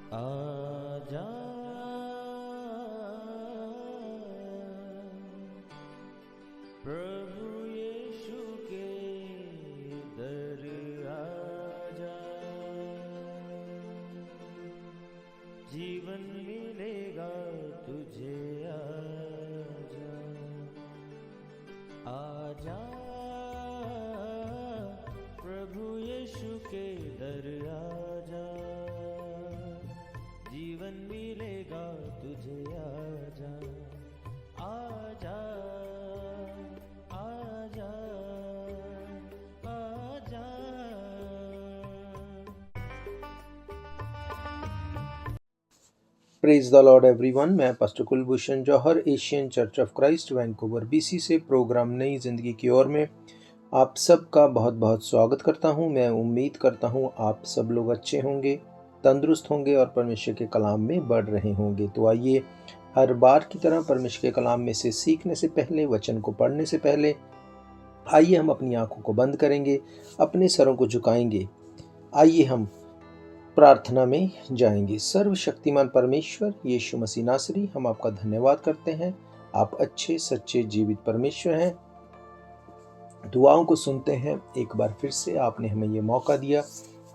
आजा प्रभु यीशु के दर आजा, जीवन मिलेगा तुझे। आजा आजा प्रभु यीशु के दर आजा, जीवन मिलेगा तुझे। आजा आजा आजा आजा। Praise the Lord everyone. मैं pastor Kulbhushan Johar, Asian church of Christ Vancouver BC से प्रोग्राम नई जिंदगी की ओर में आप सबका बहुत बहुत स्वागत करता हूं। मैं उम्मीद करता हूं आप सब लोग अच्छे होंगे, तंदुरुस्त होंगे और परमेश्वर के कलाम में बढ़ रहे होंगे। तो आइए, हर बार की तरह परमेश्वर के कलाम में से सीखने से पहले, वचन को पढ़ने से पहले, आइए हम अपनी आंखों को बंद करेंगे, अपने सरों को झुकाएंगे। आइए हम प्रार्थना में जाएंगे। सर्वशक्तिमान परमेश्वर यीशु मसीह नासरी, हम आपका धन्यवाद करते हैं। आप अच्छे सच्चे जीवित परमेश्वर हैं, दुआओं को सुनते हैं। एक बार फिर से आपने हमें ये मौका दिया,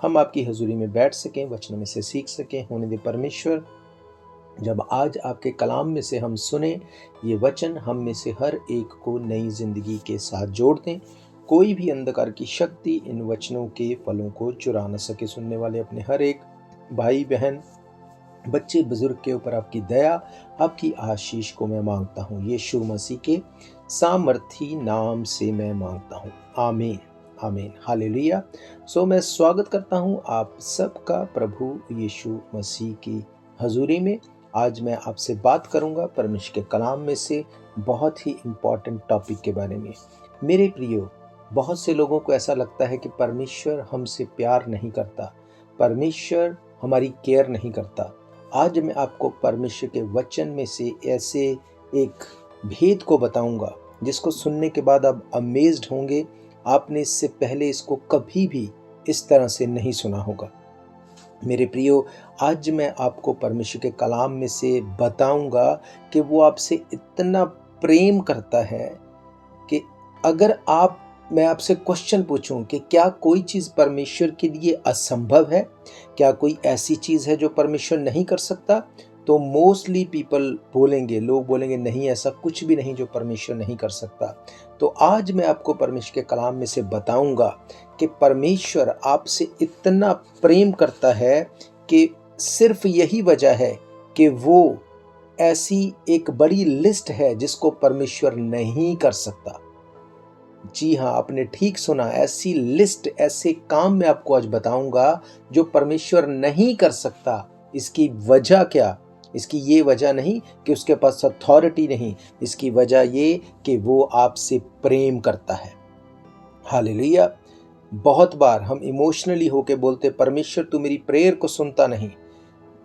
हम आपकी हजूरी में बैठ सकें, वचनों में से सीख सकें। होने दे परमेश्वर, जब आज आपके कलाम में से हम सुने ये वचन, हम में से हर एक को नई जिंदगी के साथ जोड़ दें। कोई भी अंधकार की शक्ति इन वचनों के फलों को चुरा न सके। सुनने वाले अपने हर एक भाई बहन, बच्चे बुजुर्ग के ऊपर आपकी दया, आपकी आशीष को मैं मांगता हूँ। यीशु मसीह के सामर्थी नाम से मैं मांगता हूँ, आमीन आमीन, हालेलुया। सो मैं स्वागत करता हूँ आप सबका प्रभु यीशु मसीह की हजूरी में। आज मैं आपसे बात करूँगा परमेश्वर के कलाम में से बहुत ही इम्पॉर्टेंट टॉपिक के बारे में। मेरे प्रियो, बहुत से लोगों को ऐसा लगता है कि परमेश्वर हमसे प्यार नहीं करता, परमेश्वर हमारी केयर नहीं करता। आज मैं आपको परमेश्वर के वचन में से ऐसे एक भेद को बताऊंगा जिसको सुनने के बाद आप अमेज्ड होंगे। आपने इससे पहले इसको कभी भी इस तरह से नहीं सुना होगा। मेरे प्रियो, आज मैं आपको परमेश्वर के कलाम में से बताऊंगा कि वो आपसे इतना प्रेम करता है कि अगर मैं आपसे क्वेश्चन पूछूं कि क्या कोई चीज़ परमेश्वर के लिए असंभव है, क्या कोई ऐसी चीज़ है जो परमेश्वर नहीं कर सकता, तो मोस्टली लोग बोलेंगे नहीं, ऐसा कुछ भी नहीं जो परमेश्वर नहीं कर सकता। तो आज मैं आपको परमेश्वर के कलाम में से बताऊंगा कि परमेश्वर आपसे इतना प्रेम करता है कि सिर्फ यही वजह है कि वो ऐसी एक बड़ी लिस्ट है जिसको परमेश्वर नहीं कर सकता। जी हाँ, आपने ठीक सुना, ऐसी लिस्ट, ऐसे काम मैं आपको आज बताऊंगा जो परमेश्वर नहीं कर सकता। इसकी वजह क्या? इसकी ये वजह नहीं कि उसके पास अथॉरिटी नहीं, इसकी वजह ये कि वो आपसे प्रेम करता है। हालेलुया। बहुत बार हम इमोशनली होके बोलते, परमेश्वर तू मेरी प्रेयर को सुनता नहीं।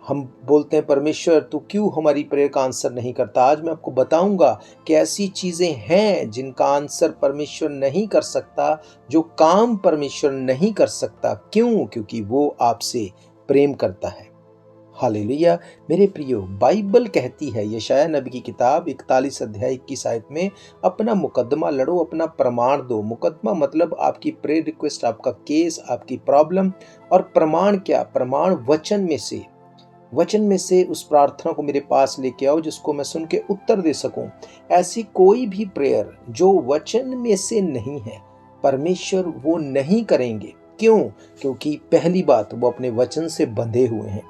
हम बोलते हैं, परमेश्वर तू क्यों हमारी प्रेयर का आंसर नहीं करता। आज मैं आपको बताऊंगा कि ऐसी चीजें हैं जिनका आंसर परमेश्वर नहीं कर सकता, जो काम परमेश्वर नहीं कर सकता। क्यों? क्योंकि वो आपसे प्रेम करता है। हालेलुया। मेरे प्रियो, बाइबल कहती है, यशायाह नबी की किताब 41 अध्याय 21 आयत में, अपना मुकदमा लड़ो, अपना प्रमाण दो। मुकदमा मतलब आपकी प्रेयर रिक्वेस्ट, आपका केस, आपकी प्रॉब्लम। और प्रमाण क्या? प्रमाण वचन में से उस प्रार्थना को मेरे पास लेके आओ जिसको मैं सुन के उत्तर दे सकूं। ऐसी कोई भी प्रेयर जो वचन में से नहीं है, परमेश्वर वो नहीं करेंगे। क्यों? क्योंकि पहली बात, वो अपने वचन से बंधे हुए हैं।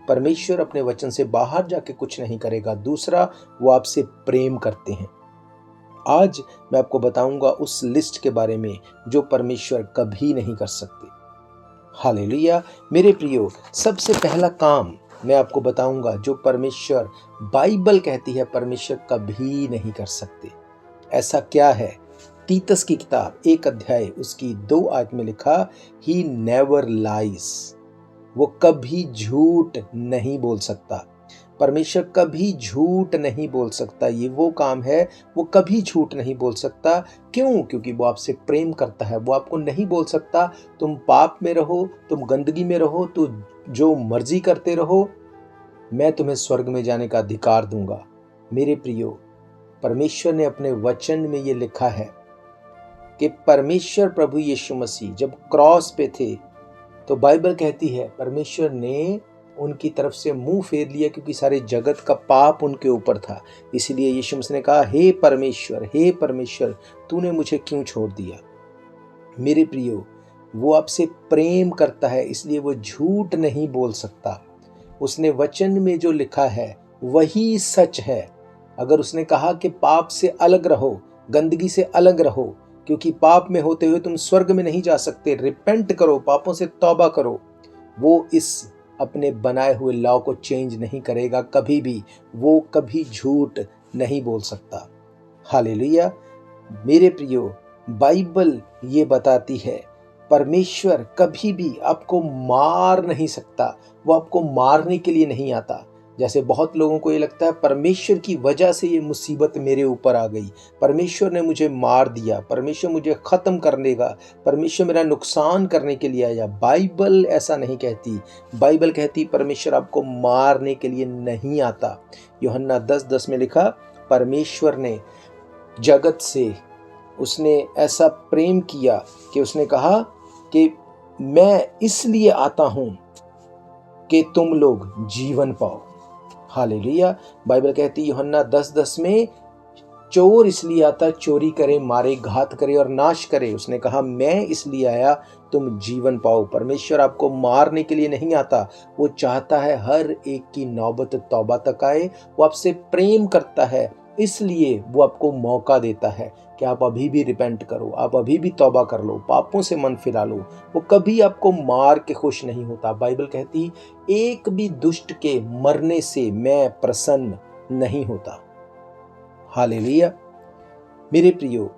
परमेश्वर अपने वचन से बाहर जाके कुछ नहीं करेगा। दूसरा, वो आपसे प्रेम करते हैं। आज मैं आपको बताऊंगा उस लिस्ट के बारे में जो परमेश्वर कभी नहीं कर सकते। हालेलुया। मेरे प्रियो, सबसे पहला काम मैं आपको बताऊंगा जो परमेश्वर, बाइबल कहती है परमेश्वर कभी नहीं कर सकते। ऐसा क्या है? तीतस की किताब 1 अध्याय उसकी 2 आयत में लिखा, ही नेवर लाइज। वो कभी झूठ नहीं बोल सकता। परमेश्वर कभी झूठ नहीं बोल सकता। ये वो काम है, वो कभी झूठ नहीं बोल सकता। क्यों? क्योंकि वो आपसे प्रेम करता है। वो आपको नहीं बोल सकता तुम पाप में रहो, तुम गंदगी में रहो, तो जो मर्जी करते रहो, मैं तुम्हें स्वर्ग में जाने का अधिकार दूंगा। मेरे प्रियो, परमेश्वर ने अपने वचन में ये लिखा है कि परमेश्वर प्रभु यीशु मसीह जब क्रॉस पे थे तो बाइबल कहती है परमेश्वर ने उनकी तरफ से मुंह फेर लिया, क्योंकि सारे जगत का पाप उनके ऊपर था। इसलिए यीशु मसीह ने कहा, हे परमेश्वर, तूने मुझे क्यों छोड़ दिया। मेरे प्रियो, वो आपसे प्रेम करता है, इसलिए वो झूठ नहीं बोल सकता। उसने वचन में जो लिखा है वही सच है। अगर उसने कहा कि पाप से अलग रहो, गंदगी से अलग रहो, क्योंकि पाप में होते हुए तुम स्वर्ग में नहीं जा सकते, रिपेंट करो, पापों से तौबा करो, वो इस अपने बनाए हुए लॉ को चेंज नहीं करेगा कभी भी। वो कभी झूठ नहीं बोल सकता। हालेलुया। मेरे प्रियो, बाइबल ये बताती है परमेश्वर कभी भी आपको मार नहीं सकता। वो आपको मारने के लिए नहीं आता। जैसे बहुत लोगों को ये लगता है परमेश्वर की वजह से ये मुसीबत मेरे ऊपर आ गई, परमेश्वर ने मुझे मार दिया, परमेश्वर मुझे खत्म कर देगा, परमेश्वर मेरा नुकसान करने के लिए आया। बाइबल ऐसा नहीं कहती। बाइबल कहती परमेश्वर आपको मारने के लिए नहीं आता। यूहन्ना 10:10 में लिखा, परमेश्वर ने जगत से उसने ऐसा प्रेम किया कि उसने कहा कि मैं इसलिए आता हूं कि तुम लोग जीवन पाओ। हालेलुया। बाइबल कहती है यूहन्ना 10:10 में, चोर इसलिए आता चोरी करे, मारे, घात करे और नाश करे। उसने कहा मैं इसलिए आया तुम जीवन पाओ। परमेश्वर आपको मारने के लिए नहीं आता। वो चाहता है हर एक की नौबत तौबा तक आए। वो आपसे प्रेम करता है, इसलिए वो आपको मौका देता है कि आप अभी भी रिपेंट करो, आप अभी भी तौबा कर लो, पापों से मन फिरा लो। वो कभी आपको मार के खुश नहीं होता। बाइबल कहती एक भी दुष्ट के मरने से मैं प्रसन्न नहीं होता। हालेलुया। मेरे प्रियो,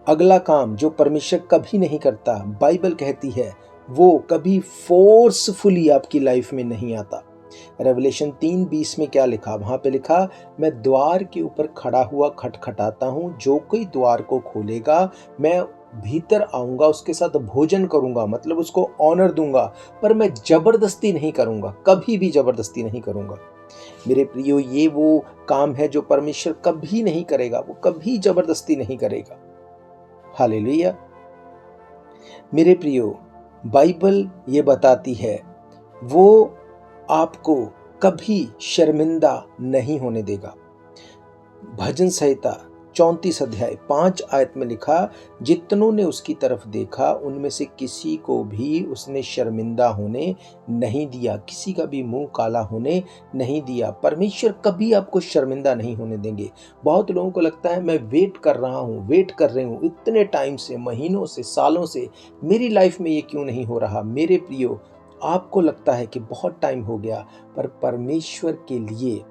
अगला काम जो परमेश्वर कभी नहीं करता, बाइबल कहती है वो कभी फोर्सफुली आपकी लाइफ में नहीं आता। रेवलेशन 3:20 में क्या लिखा? वहां पे लिखा, मैं द्वार के ऊपर खड़ा हुआ खटखटाता हूं, जो कोई द्वार को खोलेगा मैं भीतर आऊंगा, उसके साथ भोजन करूंगा, मतलब उसको ऑनर दूंगा, पर मैं जबरदस्ती नहीं करूंगा, कभी भी जबरदस्ती नहीं करूंगा। मेरे प्रियो, ये वो काम है जो परमेश्वर कभी नहीं करेगा, वो कभी जबरदस्ती नहीं करेगा। हालेलुया। मेरे प्रियो, बाइबल ये बताती है वो आपको कभी शर्मिंदा नहीं होने देगा। भजन संहिता 34 अध्याय 5 आयत में लिखा, जितनों ने उसकी तरफ देखा उनमें से किसी को भी उसने शर्मिंदा होने नहीं दिया, किसी का भी मुंह काला होने नहीं दिया। परमेश्वर कभी आपको शर्मिंदा नहीं होने देंगे। बहुत लोगों को लगता है मैं वेट कर रही हूँ इतने टाइम से, महीनों से, सालों से, मेरी लाइफ में ये क्यों नहीं हो रहा। मेरे प्रियो, आपको लगता है कि बहुत टाइम हो गया, पर परमेश्वर के लिए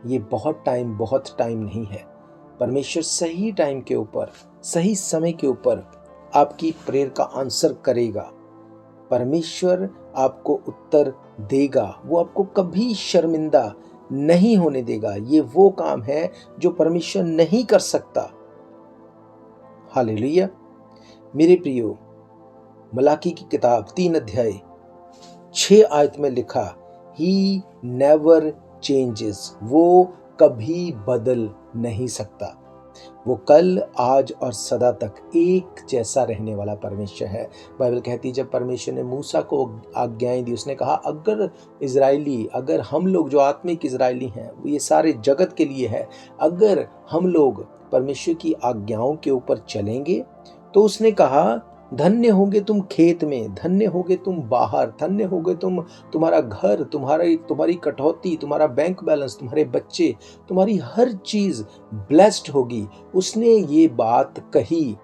ये बहुत टाइम नहीं है। परमेश्वर सही टाइम के ऊपर, सही समय के ऊपर आपकी प्रेयर का आंसर करेगा। परमेश्वर आपको उत्तर देगा। वो आपको कभी शर्मिंदा नहीं होने देगा। ये वो काम है जो परमेश्वर नहीं कर सकता। हालेलुया। मेरे प्रियो, मलाकी की किताब 3 अध्याय 6 आयत में लिखा, ही नेवर चेंजेस, वो कभी बदल नहीं सकता। वो कल, आज और सदा तक एक जैसा रहने वाला परमेश्वर है। बाइबल कहती है जब परमेश्वर ने मूसा को आज्ञाएं दी, उसने कहा अगर हम लोग जो आत्मिक इजरायली हैं, वो ये सारे जगत के लिए है, अगर हम लोग परमेश्वर की आज्ञाओं के ऊपर चलेंगे, तो उसने कहा धन्य होगे तुम खेत में, धन्य होगे तुम बाहर, धन्य होगे तुम्हारा घर, तुम्हारी कटौती, तुम्हारा बैंक बैलेंस, तुम्हारे बच्चे, तुम्हारी हर चीज ब्लेस्ड होगी। उसने ये बात कही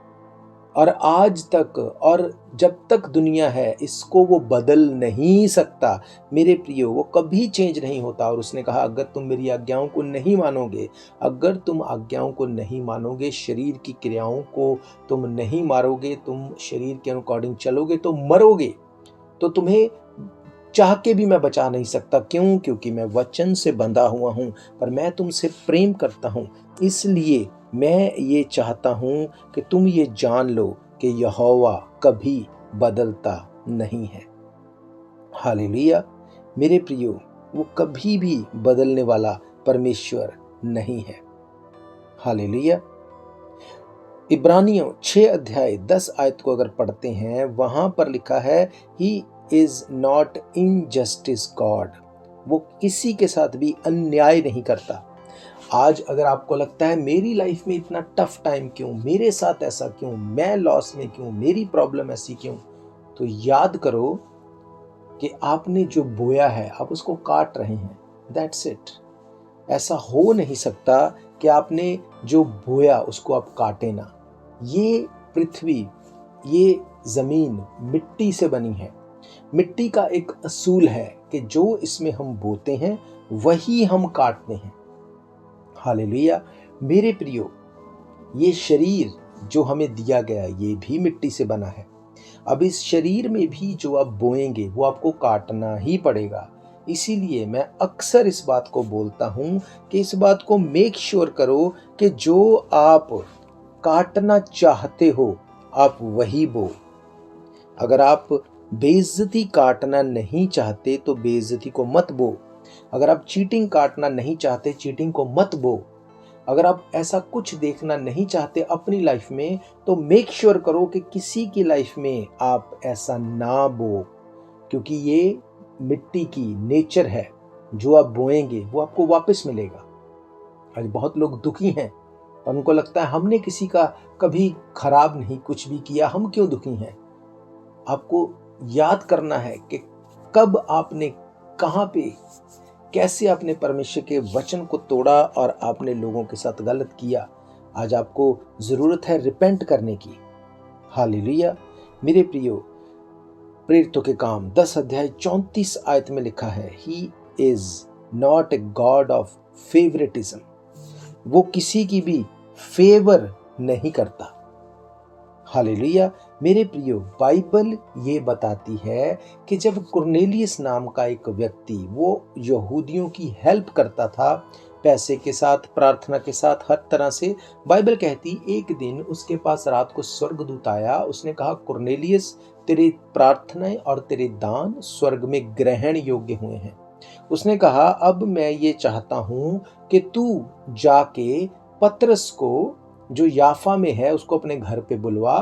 और आज तक और जब तक दुनिया है इसको वो बदल नहीं सकता। मेरे प्रियो, वो कभी चेंज नहीं होता। और उसने कहा अगर तुम मेरी आज्ञाओं को नहीं मानोगे, अगर तुम आज्ञाओं को नहीं मानोगे, शरीर की क्रियाओं को तुम नहीं मारोगे, तुम शरीर के अकॉर्डिंग चलोगे तो मरोगे। तो तुम्हें चाह के भी मैं बचा नहीं सकता। क्यों? क्योंकि मैं वचन से बंधा हुआ हूं, पर मैं तुमसे प्रेम करता हूं। इसलिए मैं ये चाहता हूं कि तुम ये जान लो कि यहोवा कभी बदलता नहीं है। हालेलुया। मेरे प्रियो, वो कभी भी बदलने वाला परमेश्वर नहीं है। हालेलुया। इब्रानियों 6 अध्याय 10 आयत को अगर पढ़ते हैं, वहां पर लिखा है, he is not injustice God. वो किसी के साथ भी अन्याय नहीं करता। आज अगर आपको लगता है मेरी लाइफ में इतना टफ टाइम क्यों, मेरे साथ ऐसा क्यों, मैं लॉस में क्यों, मेरी प्रॉब्लम ऐसी क्यों, तो याद करो कि आपने जो बोया है आप उसको काट रहे हैं। That's it. ऐसा हो नहीं सकता कि आपने जो बोया उसको आप काटे ना। ये पृथ्वी, ये जमीन मिट्टी से बनी है। मिट्टी का एक असूल है कि जो इसमें हम बोते हैं वही हम काटते हैं। हालेलुया। मेरे प्रियो, ये शरीर जो हमें दिया गया ये भी मिट्टी से बना है। अब इस शरीर में भी जो आप बोएंगे वो आपको काटना ही पड़ेगा। इसीलिए मैं अक्सर इस बात को बोलता हूं कि इस बात को मेक श्योर करो कि जो आप काटना चाहते हो आप वही बो। अगर आप बेइज्जती काटना नहीं चाहते तो बेइज्जती को मत बो। अगर आप चीटिंग काटना नहीं चाहते, चीटिंग को मत बो। अगर आप ऐसा कुछ देखना नहीं चाहते अपनी लाइफ में, तो मेक श्योर करो कि किसी की लाइफ में आप ऐसा ना बो, क्योंकि ये मिट्टी की नेचर है। जो आप बोएंगे वो आपको वापस मिलेगा। आज बहुत लोग दुखी हैं और उनको लगता है हमने किसी का कभी खराब नहीं कुछ भी किया, हम क्यों दुखी हैं। आपको याद करना है कि कब आपने, कहां पे, कैसे आपने परमेश्वर के वचन को तोड़ा और आपने लोगों के साथ गलत किया। आज आपको जरूरत है रिपेंट करने की। हालेलुया। मेरे प्रियो, प्रेरितों के काम 10 अध्याय 34 आयत में लिखा है, he is not a god of favouritism. वो किसी की भी फेवर नहीं करता। हालेलुया। मेरे प्रियो, बाइबल ये बताती है कि जब कुरनेलियस नाम का एक व्यक्ति वो यहूदियों की हेल्प करता था, पैसे के साथ, प्रार्थना के साथ, हर तरह से, बाइबल कहती एक दिन उसके पास रात को स्वर्गदूत आया। उसने कहा, कुरनेलियस, तेरी प्रार्थनाएं और तेरे दान स्वर्ग में ग्रहण योग्य हुए हैं। उसने कहा, अब मैं ये चाहता हूं कि तू जाके पतरस को जो याफा में है उसको अपने घर पे बुलवा,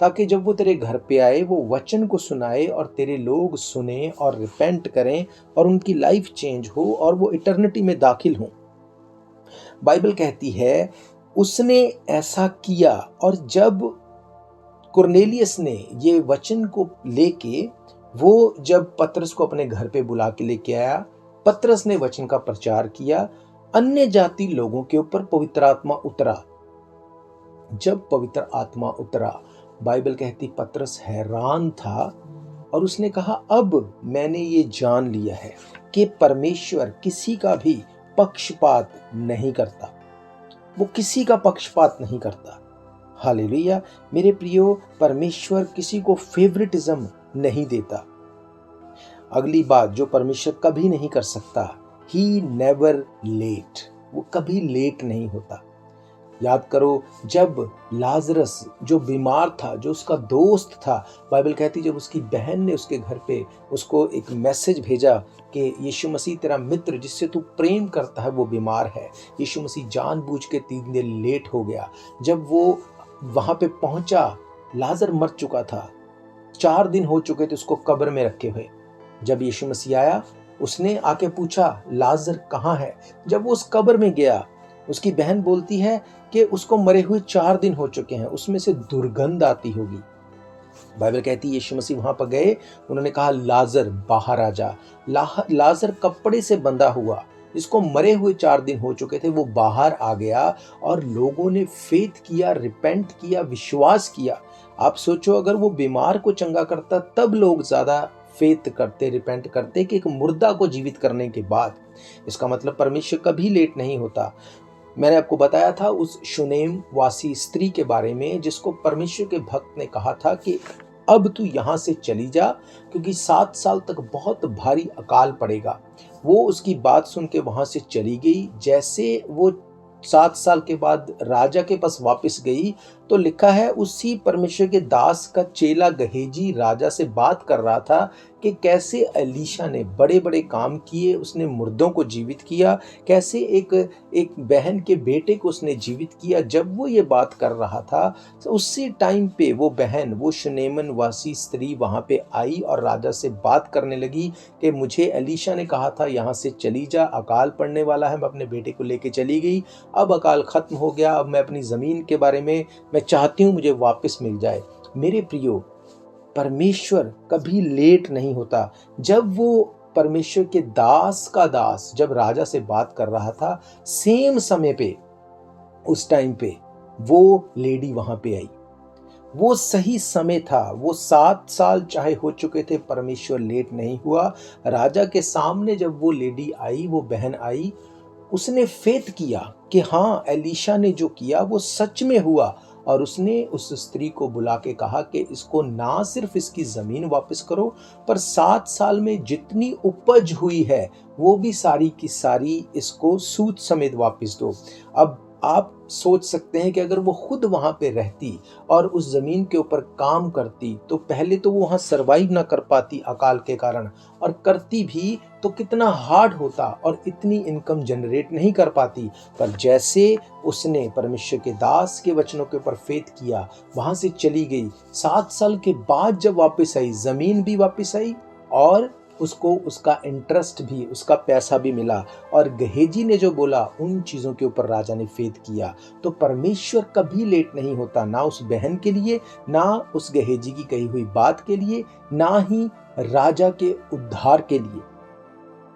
ताकि जब वो तेरे घर पे आए वो वचन को सुनाए और तेरे लोग सुने और रिपेंट करें और उनकी लाइफ चेंज हो और वो इटर्निटी में दाखिल हों। बाइबल कहती है उसने ऐसा किया, और जब कुरनेलियस ने ये वचन को लेके, वो जब पतरस को अपने घर पे बुला के लेके आया, पतरस ने वचन का प्रचार किया, अन्य जाति लोगों के ऊपर पवित्र आत्मा उतरा। जब पवित्र आत्मा उतरा, बाइबल कहती पतरस हैरान था और उसने कहा, अब मैंने ये जान लिया है कि परमेश्वर किसी का भी पक्षपात नहीं करता। वो किसी का पक्षपात नहीं करता। हालेलुया। मेरे प्रियो, परमेश्वर किसी को फेवरेटिज्म नहीं देता। अगली बात जो परमेश्वर कभी नहीं कर सकता, ही नेवर लेट। वो कभी लेट नहीं होता। याद करो, जब लाजरस जो बीमार था, जो उसका दोस्त था, बाइबल कहती जब उसकी बहन ने उसके घर पे उसको एक मैसेज भेजा कि यीशु मसीह तेरा मित्र जिससे तू प्रेम करता है वो बीमार है। यीशु मसीह जानबूझ के 3 दिन लेट हो गया। जब वो वहां पे पहुंचा, लाजर मर चुका था, 4 दिन हो चुके थे उसको कब्र में रखे हुए। जब यीशु मसीह आया, उसने आके पूछा, लाजर कहाँ है। जब वो उस कब्र में गया, उसकी बहन बोलती है कि उसको मरे हुए 4 दिन हो चुके हैं, उसमें से दुर्गंध आती होगी। बाइबल कहती है यीशु मसीह वहां पर गए, उन्होंने कहा, लाजर बाहर आ जा। लाजर कपड़े से बंधा हुआ, जिसको मरे हुए 4 दिन हो चुके थे, वो बाहर आ गया और लोगों ने फेथ किया, रिपेंट किया, विश्वास किया। आप सोचो, अगर वो बीमार को चंगा करता तब लोग ज्यादा फेथ करते, रिपेंट करते कि एक मुर्दा को जीवित करने के बाद। इसका मतलब परमेश्वर कभी लेट नहीं होता। मैंने आपको बताया था उस शुनेम वासी स्त्री के बारे में, जिसको परमेश्वर के भक्त ने कहा था कि अब तू यहां से चली जा, क्योंकि 7 साल तक बहुत भारी अकाल पड़ेगा। वो उसकी बात सुन के वहां से चली गई। जैसे वो 7 साल के बाद राजा के पास वापस गई, तो लिखा है उसी परमेश्वर के दास का चेला गहेजी राजा से बात कर रहा था कि कैसे एलीशा ने बड़े बड़े काम किए, उसने मुर्दों को जीवित किया, कैसे एक बहन के बेटे को उसने जीवित किया। जब वो ये बात कर रहा था तो उसी टाइम पे वो बहन, वो शुनेमन वासी स्त्री वहां पे आई और राजा से बात करने लगी कि मुझे एलीशा ने कहा था यहाँ से चली जा, अकाल पड़ने वाला है। मैं अपने बेटे को लेके चली गई, अब अकाल खत्म हो गया, अब मैं अपनी ज़मीन के बारे में मैं चाहती हूँ मुझे वापस मिल जाए। मेरे प्रियो, परमेश्वर कभी लेट नहीं होता। जब वो परमेश्वर के दास का दास जब राजा से बात कर रहा था, सेम समय पे उस टाइम पे वो लेडी वहां पे आई। वो सही समय था। वो 7 साल चाहे हो चुके थे, परमेश्वर लेट नहीं हुआ। राजा के सामने जब वो लेडी आई, वो बहन आई, उसने फेथ किया कि हाँ, एलीशा ने जो किया वो सच में हुआ। और उसने उस स्त्री को बुला के कहा कि इसको ना सिर्फ इसकी जमीन वापस करो, पर 7 साल में जितनी उपज हुई है वो भी सारी की सारी इसको सूद समेत वापस दो। अब आप सोच सकते हैं कि अगर वो खुद वहां पे रहती और उस जमीन के ऊपर काम करती तो पहले तो वो वहां सरवाइव ना कर पाती अकाल के कारण, और करती भी तो कितना हार्ड होता और इतनी इनकम जनरेट नहीं कर पाती। पर जैसे उसने परमेश्वर के दास के वचनों के ऊपर फेथ किया, वहां से चली गई। 7 साल के बाद जब वापस आई, जमीन भी वापस आई और उसको उसका इंटरेस्ट भी, उसका पैसा भी मिला। और गहेजी ने जो बोला उन चीजों के ऊपर राजा ने फेथ किया। तो परमेश्वर कभी लेट नहीं होता, ना उस बहन के लिए, ना उस गहेजी की कही हुई बात के लिए, ना ही राजा के उद्धार के लिए।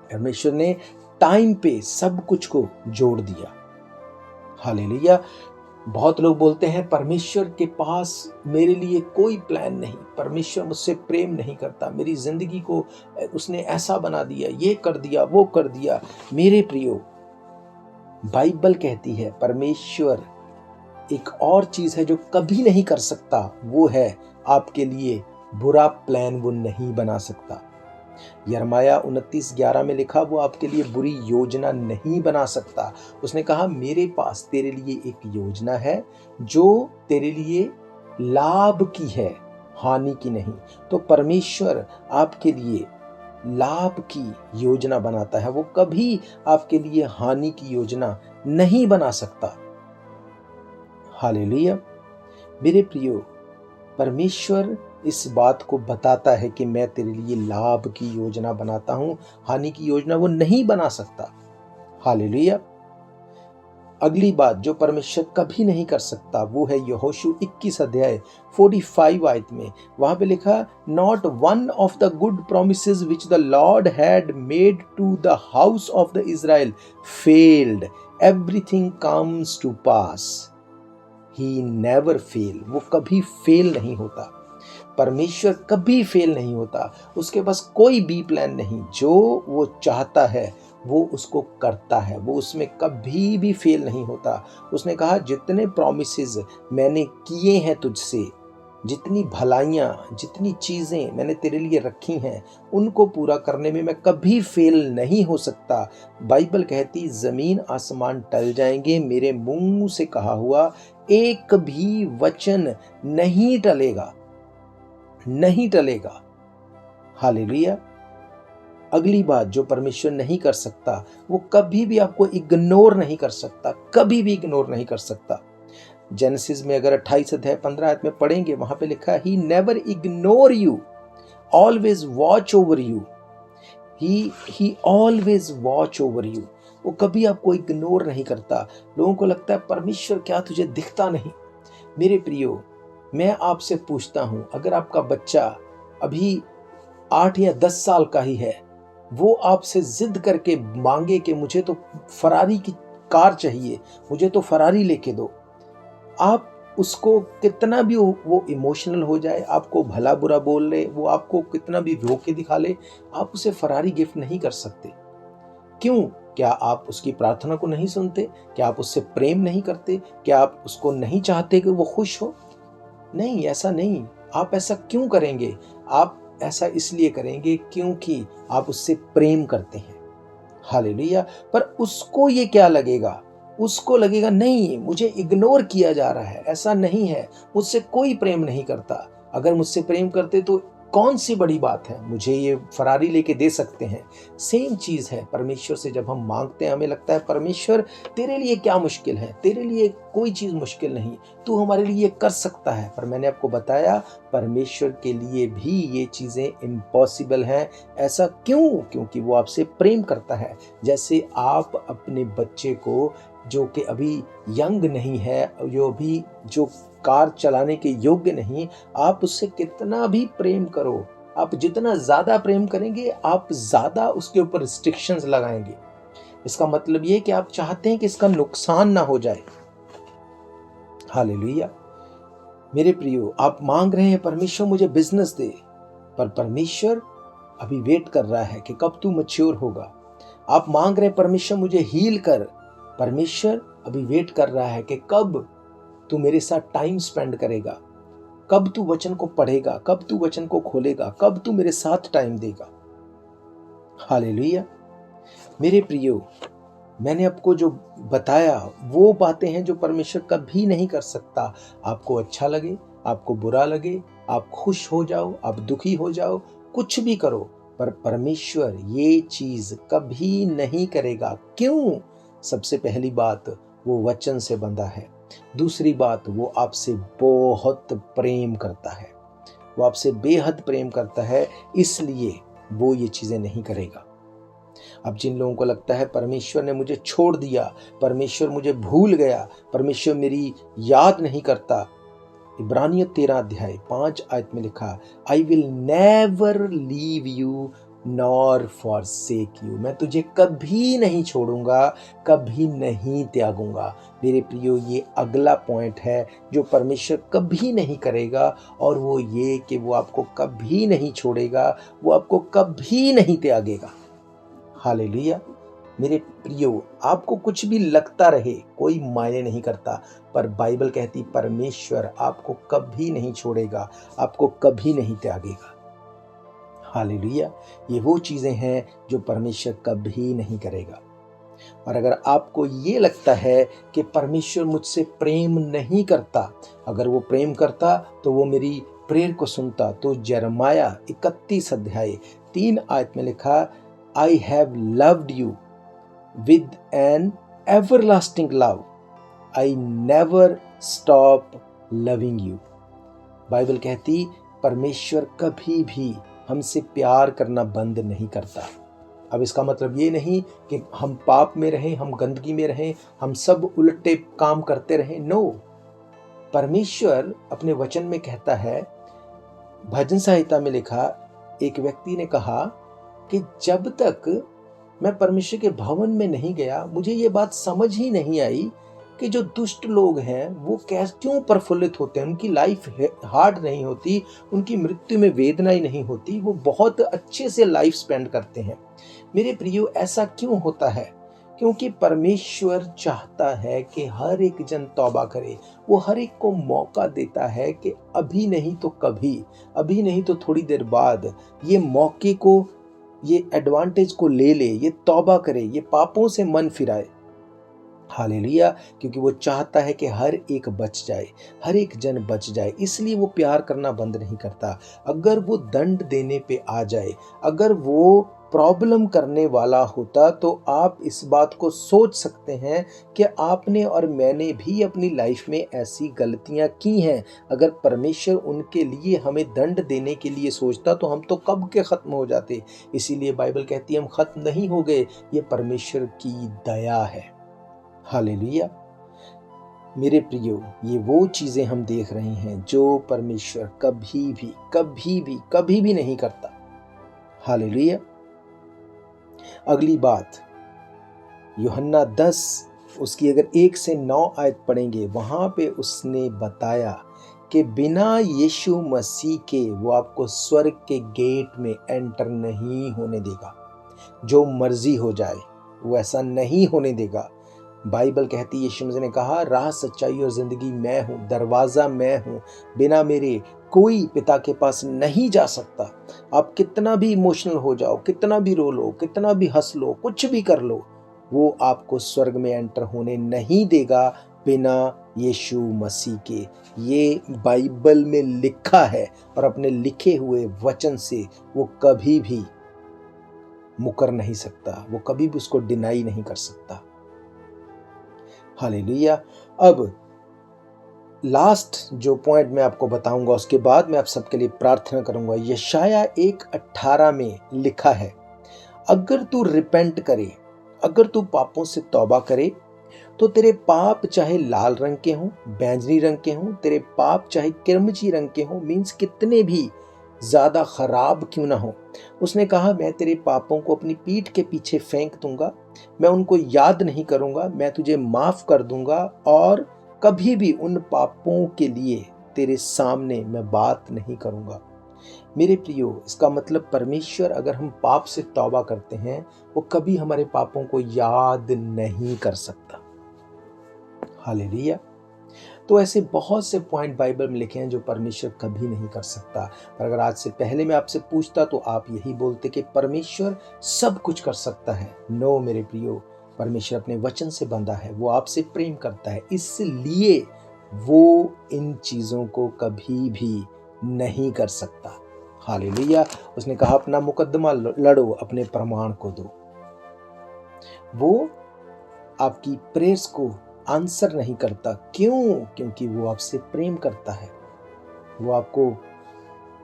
परमेश्वर ने टाइम पे सब कुछ को जोड़ दिया। हालेलुया। बहुत लोग बोलते हैं परमेश्वर के पास मेरे लिए कोई प्लान नहीं, परमेश्वर मुझसे प्रेम नहीं करता, मेरी जिंदगी को उसने ऐसा बना दिया, ये कर दिया, वो कर दिया। मेरे प्रियो, बाइबल कहती है परमेश्वर एक और चीज है जो कभी नहीं कर सकता, वो है आपके लिए बुरा प्लान वो नहीं बना सकता। यिर्मयाह 29:11 में लिखा, वो आपके लिए बुरी योजना नहीं बना सकता। उसने कहा मेरे पास तेरे लिए एक योजना है जो तेरे लिए लाभ की है, हानि की नहीं। तो परमेश्वर आपके लिए लाभ की योजना बनाता है, वो कभी आपके लिए हानि की योजना नहीं बना सकता। हालेलुया। मेरे प्रियो, परमेश्वर इस बात को बताता है कि मैं तेरे लिए लाभ की योजना बनाता हूं, हानि की योजना वो नहीं बना सकता। हालेलुया। अगली बात जो परमेश्वर कभी नहीं कर सकता वो है यहोशू 21:45 आयत में। वहां पे लिखा, not one of the good promises which the Lord had made to the house of the Israel failed, everything comes to pass, he never fail. वो कभी फेल नहीं होता। परमेश्वर कभी फेल नहीं होता। उसके पास कोई बी प्लान नहीं, जो वो चाहता है वो उसको करता है, वो उसमें कभी भी फेल नहीं होता। उसने कहा जितने प्रॉमिसेस मैंने किए हैं तुझसे, जितनी भलाइयाँ, जितनी चीज़ें मैंने तेरे लिए रखी हैं, उनको पूरा करने में मैं कभी फेल नहीं हो सकता। बाइबल कहती ज़मीन आसमान टल जाएंगे, मेरे मुंह से कहा हुआ एक भी वचन नहीं टलेगा, नहीं टलेगा। हालेलुया। अगली बात जो परमेश्वर नहीं कर सकता, वो कभी भी आपको इग्नोर नहीं कर सकता, कभी भी इग्नोर नहीं कर सकता। जेनेसिस में अगर 28:15 में पढ़ेंगे, वहां पे लिखा है, he never ignore you, always watch over you, he always watch over you. वो कभी आपको इग्नोर नहीं करता। लोगों को लगता है परमेश्वर क्या तुझे दिखता नहीं। मेरे प्रियो, मैं आपसे पूछता हूं, अगर आपका बच्चा अभी 8 या 10 साल का ही है, वो आपसे जिद करके मांगे कि मुझे तो फरारी की कार चाहिए, मुझे तो फरारी लेके दो, आप उसको कितना भी वो इमोशनल हो जाए, आपको भला बुरा बोल ले, वो आपको कितना भी रोके दिखा ले, आप उसे फरारी गिफ्ट नहीं कर सकते। क्यों? क्या आप उसकी प्रार्थना को नहीं सुनते? क्या आप उससे प्रेम नहीं करते? क्या आप उसको नहीं चाहते कि वो खुश हो? नहीं, ऐसा नहीं। आप ऐसा क्यों करेंगे? आप ऐसा इसलिए करेंगे क्योंकि आप उससे प्रेम करते हैं। हालेलुया। पर उसको ये क्या लगेगा उसको लगेगा नहीं, मुझे इग्नोर किया जा रहा है, ऐसा नहीं है, मुझसे कोई प्रेम नहीं करता। अगर मुझसे प्रेम करते तो कौन सी बड़ी बात है, मुझे ये फरारी लेके दे सकते हैं। सेम चीज़ है परमेश्वर से जब हम मांगते हैं, हमें लगता है परमेश्वर तेरे लिए क्या मुश्किल है, तेरे लिए कोई चीज़ मुश्किल नहीं, तू हमारे लिए कर सकता है। पर मैंने आपको बताया परमेश्वर के लिए भी ये चीज़ें इम्पॉसिबल हैं। ऐसा क्यों? क्योंकि वो आपसे प्रेम करता है। जैसे आप अपने बच्चे को जो कि अभी यंग नहीं है, जो कार चलाने के योग्य नहीं, आप उससे कितना भी प्रेम करो, आप जितना ज़्यादा प्रेम करेंगे आप ज़्यादा उसके ऊपर रिस्ट्रिक्शंस लगाएंगे। इसका मतलब ये कि आप चाहते हैं कि इसका नुकसान ना हो जाए। हालेलुया। मेरे प्रियो, आप मांग रहे हैं परमेश्वर मुझे बिजनेस दे, पर परमेश्वर अभी वेट कर रहा है कि कब तू मैच्योर होगा। आप मांग रहे हैं परमेश्वर मुझे हील कर, परमेश्वर अभी वेट कर रहा है कि कब तू मेरे साथ टाइम स्पेंड करेगा, कब तू वचन को पढ़ेगा, कब तू वचन को खोलेगा, कब तू मेरे साथ टाइम देगा। हालेलुया। मेरे प्रियो, मैंने आपको जो बताया वो बातें हैं जो परमेश्वर कभी नहीं कर सकता। आपको अच्छा लगे, आपको बुरा लगे, आप खुश हो जाओ, आप दुखी हो जाओ, कुछ भी करो, पर परमेश्वर ये चीज कभी नहीं करेगा। क्यों? सबसे पहली बात, वो वचन से बंधा है। दूसरी बात, वो आपसे बहुत प्रेम करता है, वो आपसे बेहद प्रेम करता है, इसलिए वो ये चीजें नहीं करेगा। अब जिन लोगों को लगता है परमेश्वर ने मुझे छोड़ दिया, परमेश्वर मुझे भूल गया, परमेश्वर मेरी याद नहीं करता, इब्रानियों 13 अध्याय 5 आयत में लिखा, I will never leave you nor forsake you. मैं तुझे कभी नहीं छोड़ूंगा, कभी नहीं त्यागूंगा। मेरे प्रियो, ये अगला पॉइंट है जो परमेश्वर कभी नहीं करेगा, और वो ये कि वो आपको कभी नहीं छोड़ेगा, वो आपको कभी नहीं त्यागेगा। हालेलुया। मेरे प्रियो, आपको कुछ भी लगता रहे, कोई मायने नहीं करता, पर बाइबल कहती परमेश्वर आपको कभी नहीं छोड़ेगा, आपको कभी नहीं त्यागेगा। हालेलुया। ये वो चीजें हैं जो परमेश्वर कभी नहीं करेगा। और अगर आपको ये लगता है कि परमेश्वर मुझसे प्रेम नहीं करता, अगर वो प्रेम करता तो वो मेरी प्रेयर को सुनता। तो यिर्मयाह 31 अध्याय 3 आयत में लिखा, I have loved you with an everlasting love, I never stop loving you. Bible कहती परमेश्वर कभी भी हमसे प्यार करना बंद नहीं करता। अब इसका मतलब ये नहीं कि हम पाप में रहें, हम गंदगी में रहें, हम सब उल्टे काम करते रहें। नो, परमेश्वर अपने वचन में कहता है, भजन संहिता में लिखा, एक व्यक्ति ने कहा कि जब तक मैं परमेश्वर के भवन में नहीं गया, मुझे ये बात समझ ही नहीं आई कि जो दुष्ट लोग हैं वो क्यों प्रफुल्लित होते हैं, उनकी लाइफ हार्ड नहीं होती, उनकी मृत्यु में वेदना ही नहीं होती, वो बहुत अच्छे से लाइफ स्पेंड करते हैं। मेरे प्रियो, ऐसा क्यों होता है? क्योंकि परमेश्वर चाहता है कि हर एक जन तौबा करे। वो हर एक को मौका देता है कि अभी नहीं तो कभी, अभी नहीं तो थोड़ी देर बाद ये मौके को, ये एडवांटेज को ले ले, ये तौबा करे, ये पापों से मन फिराए। हालेलुया। क्योंकि वो चाहता है कि हर एक बच जाए, हर एक जन बच जाए, इसलिए वो प्यार करना बंद नहीं करता। अगर वो दंड देने पे आ जाए, अगर वो प्रॉब्लम करने वाला होता, तो आप इस बात को सोच सकते हैं कि आपने और मैंने भी अपनी लाइफ में ऐसी गलतियां की हैं। अगर परमेश्वर उनके लिए हमें दंड देने के लिए सोचता तो हम तो कब के खत्म हो जाते। इसीलिए बाइबल कहती है हम खत्म नहीं हो गए, ये परमेश्वर की दया है। हालेलुया। मेरे प्रियो, ये वो चीजें हम देख रहे हैं जो परमेश्वर कभी भी नहीं करता। हालेलुया। अगली बात, यूहन्ना 10 उसकी अगर 1 से 9 आयत पढ़ेंगे, वहां पे उसने बताया कि बिना यीशु मसीह के वो आपको स्वर्ग के गेट में एंटर नहीं होने देगा। जो मर्जी हो जाए वो ऐसा नहीं होने देगा। बाइबल कहती है, यीशु मसीह ने कहा, राह सच्चाई और जिंदगी मैं हूँ, दरवाज़ा मैं हूँ, बिना मेरे कोई पिता के पास नहीं जा सकता। आप कितना भी इमोशनल हो जाओ, कितना भी रो लो, कितना भी हंस लो, कुछ भी कर लो, वो आपको स्वर्ग में एंटर होने नहीं देगा बिना यीशु मसीह के। ये बाइबल में लिखा है और अपने लिखे हुए वचन से वो कभी भी मुकर नहीं सकता, वो कभी भी उसको डिनाई नहीं कर सकता। हालेलुया। अब लास्ट जो पॉइंट मैं आपको बताऊंगा, उसके बाद मैं आप सबके लिए प्रार्थना करूंगा। यशाया 1:18 में लिखा है, अगर तू रिपेंट करे, अगर तू पापों से तौबा करे, तो तेरे पाप चाहे लाल रंग के हों, बैंगनी रंग के हों, तेरे पाप चाहे किरमची रंग के हों, मीन्स कितने भी ज्यादा खराब क्यों ना हो, उसने कहा मैं तेरे पापों को अपनी पीठ के पीछे फेंक दूंगा, मैं उनको याद नहीं करूंगा, मैं तुझे माफ कर दूंगा और कभी भी उन पापों के लिए तेरे सामने मैं बात नहीं करूंगा। मेरे प्रियो, इसका मतलब परमेश्वर अगर हम पाप से तौबा करते हैं, वो कभी हमारे पापों को याद नहीं कर सकता। हालेलुया। तो ऐसे बहुत से पॉइंट बाइबल में लिखे हैं जो परमेश्वर कभी नहीं कर सकता। पर अगर आज से पहले मैं आपसे पूछता तो आप यही बोलते कि परमेश्वर सब कुछ कर सकता है। नो मेरे प्रियो, परमेश्वर अपने वचन से बंधा है, वो आपसे प्रेम करता है, इसलिए वो इन चीजों को कभी भी नहीं कर सकता। हालेलुया। उसने कहा अपना मुकद्दमा लड़ो, अपने प्रमाण को दो। वो आपकी प्रेयर्स को आंसर नहीं करता। क्यों? क्योंकि वो आपसे प्रेम करता है, वो आपको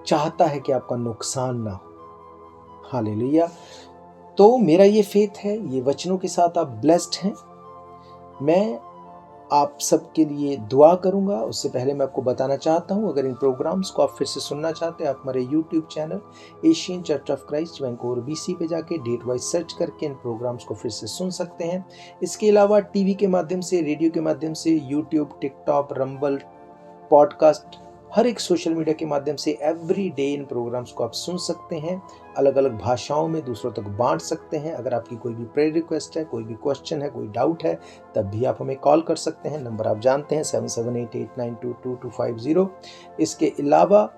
चाहता है कि आपका नुकसान ना हो। हालेलुया। तो मेरा ये फेथ है, ये वचनों के साथ आप ब्लेस्ड हैं। मैं आप सबके लिए दुआ करूंगा। उससे पहले मैं आपको बताना चाहता हूं, अगर इन प्रोग्राम्स को आप फिर से सुनना चाहते हैं, आप हमारे YouTube channel Asian church of Christ Vancouver BC पे जाके डेट वाइज सर्च करके इन प्रोग्राम्स को फिर से सुन सकते हैं। इसके अलावा टीवी के माध्यम से, रेडियो के माध्यम से, यूट्यूब, टिकटॉक, रंबल, पॉडकास्ट, हर एक सोशल मीडिया के माध्यम से एवरी डे इन प्रोग्राम्स को आप सुन सकते हैं। अलग अलग भाषाओं में दूसरों तक बांट सकते हैं। अगर आपकी कोई भी प्रेयर रिक्वेस्ट है, कोई भी क्वेश्चन है, कोई डाउट है, तब भी आप हमें कॉल कर सकते हैं। नंबर आप जानते हैं 7788922250। इसके अलावा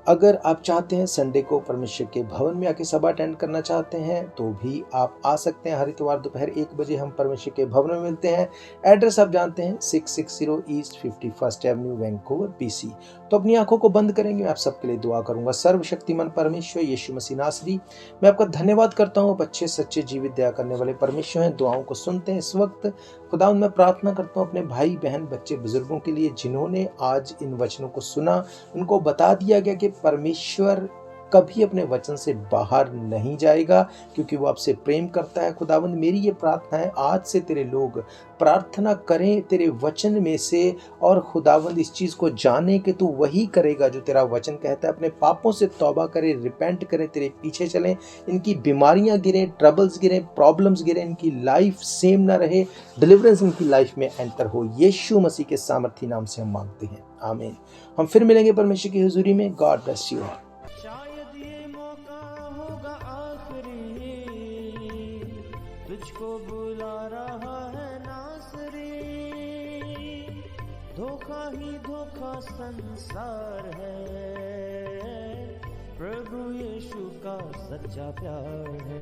अगर आप चाहते हैं संडे को परमेश्वर के भवन में आके सभा अटेंड करना चाहते हैं, तो भी आप आ सकते हैं। हर इतवार दोपहर 1 बजे हम परमेश्वर के भवन में मिलते हैं। एड्रेस आप जानते हैं 660 east 51st Avenue Vancouver BC। तो अपनी आंखों को बंद करेंगे, मैं आप सबके लिए दुआ करूंगा। सर्वशक्तिमान परमेश्वर यीशु मसीह नासरी, मैं आपका धन्यवाद करता हूँ। आप अच्छे सच्चे जीवित दया करने वाले परमेश्वर हैं, दुआओं को सुनते हैं। इस वक्त खुदावंद मैं प्रार्थना करता हूँ अपने भाई बहन, बच्चे, बुजुर्गों के लिए जिन्होंने आज इन वचनों को सुना। उनको बता दिया गया कि परमेश्वर कभी अपने वचन से बाहर नहीं जाएगा, क्योंकि वो आपसे प्रेम करता है। खुदावंद मेरी ये प्रार्थना है, आज से तेरे लोग प्रार्थना करें तेरे वचन में से, और खुदावंद इस चीज को जाने कि तू वही करेगा जो तेरा वचन कहता है। अपने पापों से तौबा करें, रिपेंट करें, तेरे पीछे चलें, इनकी बीमारियां गिरें, ट्रबल्स गिरें, प्रॉब्लम्स गिरें, इनकी लाइफ सेम ना रहे, डिलीवरेंस इनकी लाइफ में एंटर हो। यीशु मसीह के सामर्थी नाम से हम मांगते हैं, आमीन। हम फिर मिलेंगे परमेश्वर की हुजूरी में। God bless you all. शायद ये मौका होगा आखिरी, तुझको बुला रहा है नासरी। धोखा ही धोखा संसार है, प्रभु यीशु का सच्चा प्यार है।